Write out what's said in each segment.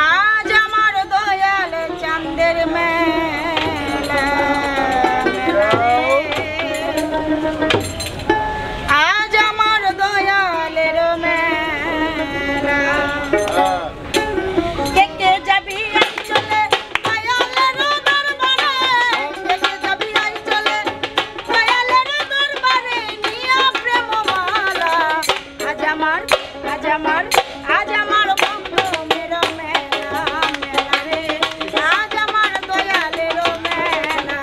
আজ আমার দয়াল চাঁদের মেলা, আজ আমার দয়ালের মেলা। কে কে যাবি আই চলে দয়ালের দরবারে, কে কে যাবি আই চলে দয়ালের দরবারে, নিয়া প্রেম মালা। আজ আমার আজ আমার আজ আমার ভক্ত মেরা মেলা মেলা রে, আজ আমার দয়ালের মেলা।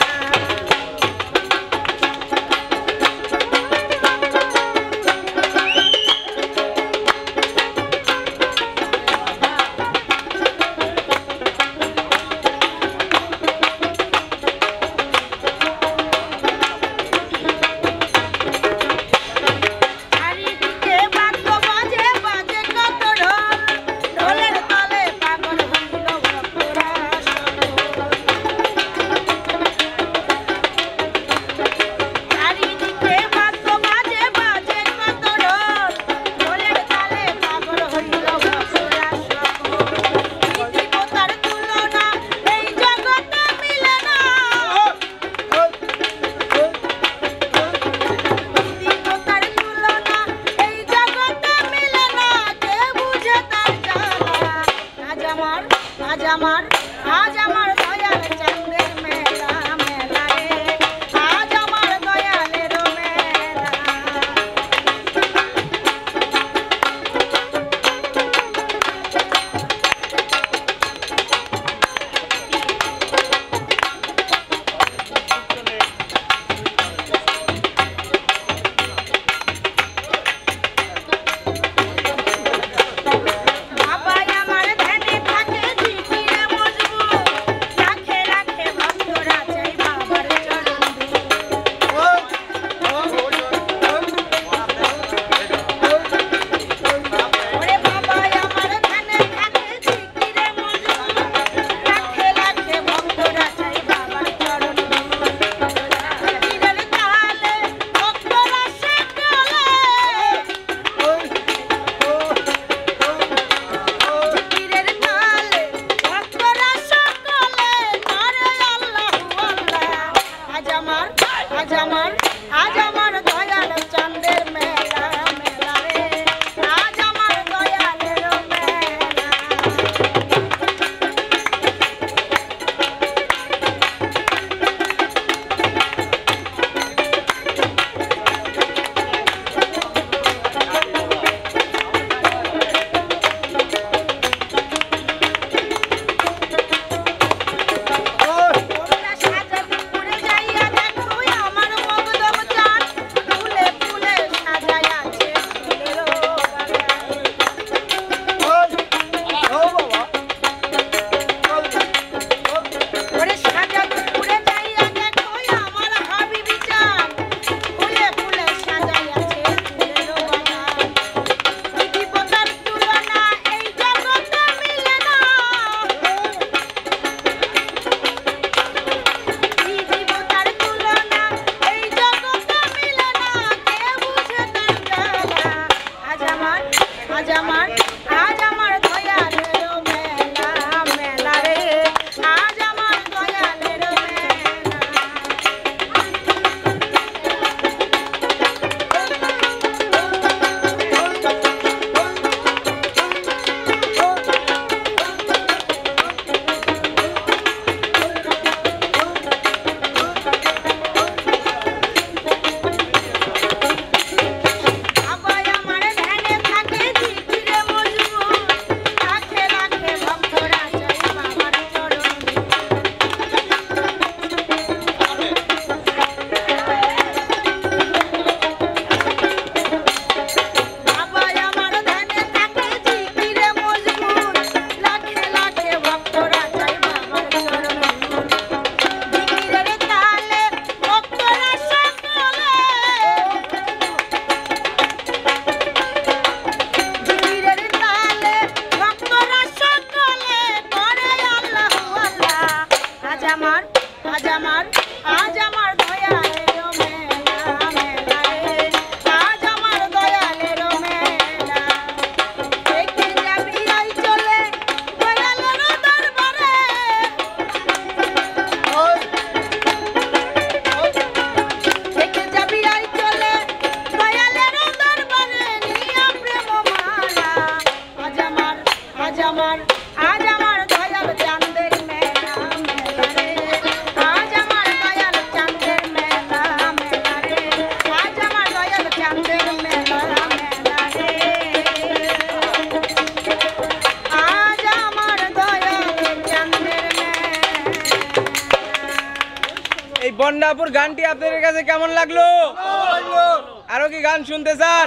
চারিদিকে বাদ্য বাজে বাজে কত ঢোল, ঢোলের তালে পাগল হইল ভক্তরা সকল। চারিদিকে বাদ্য বাজে বাজে কত ঢোল, ঢোলের তালে পাগল হইল ভক্তরা সকল। পৃথিবীতার তুলনা এই জগতে মিলে না, পৃথিবীতার তুলনা এই জগতে মিলে না, কে বুঝে তার জ্বালা। আজ আমার আজ আমার আজ আমার দয়াল চাঁদের মেলা মেলা রে, আজ আমার দয়ালের মেলা। বাবাই আমার ধ্যানে থাকে জিকিরে মজবুত, রাখে রাখে ভক্তরা চাই বাবার চরণ ধুলো। ওরে বাবাই আমার ধ্যানে থাকে জিকিরে মজবুত, রাখে রাখে ভক্তরা চাই বাবার চরণ ধুলো। জিকিরের তালে ভক্তরা সকলে, জিকিরের তালে ভক্তরা সকলে করে আল্লাহু আল্লাহ। আজ আমার আজ আমার আজ আমার দয়াল চাঁদের মেলা মেলা রে, আজ আমার দয়ালের মেলা। তোমরা সাজাদপুরে যাইয়া দেখো আমার মগদম চাঁদ, ফুলে ফুলে সাজায় আছে ফুলেরও বাগান। ওরে সাজাদপুরে যাইয়া দেখো আমার হাবিবি চাঁদ, ফুলে ফুলে সাজায় আছে ফুলেরও বাগান। পৃথিবীতার তুলনা এই জগতে মিলে না, পৃথিবীতার তুলনা এই জগতে মিলে না, কে বুঝে তার জ্বালা। আজ আমার আজ আমার আজ আমার দয়ালের মেলা মেলা রে, আজ আমার দয়ালের মেলা। বাবাই আমার ধ্যানে থাকে জিকিরে মজবুত, আমার আজ আমার দয়াল চাঁদের মেলা মেলা রে আজ আমার দয়াল চাঁদের মেলা মেলা রে আজ আমার দয়াল চাঁদের মেলা মেলা রে আজ আমার দয়াল চাঁদের মেলা। এই বন্যাপুর গানটি আপনাদের কাছে কেমন লাগলো? আরো কি গান শুনতে চান?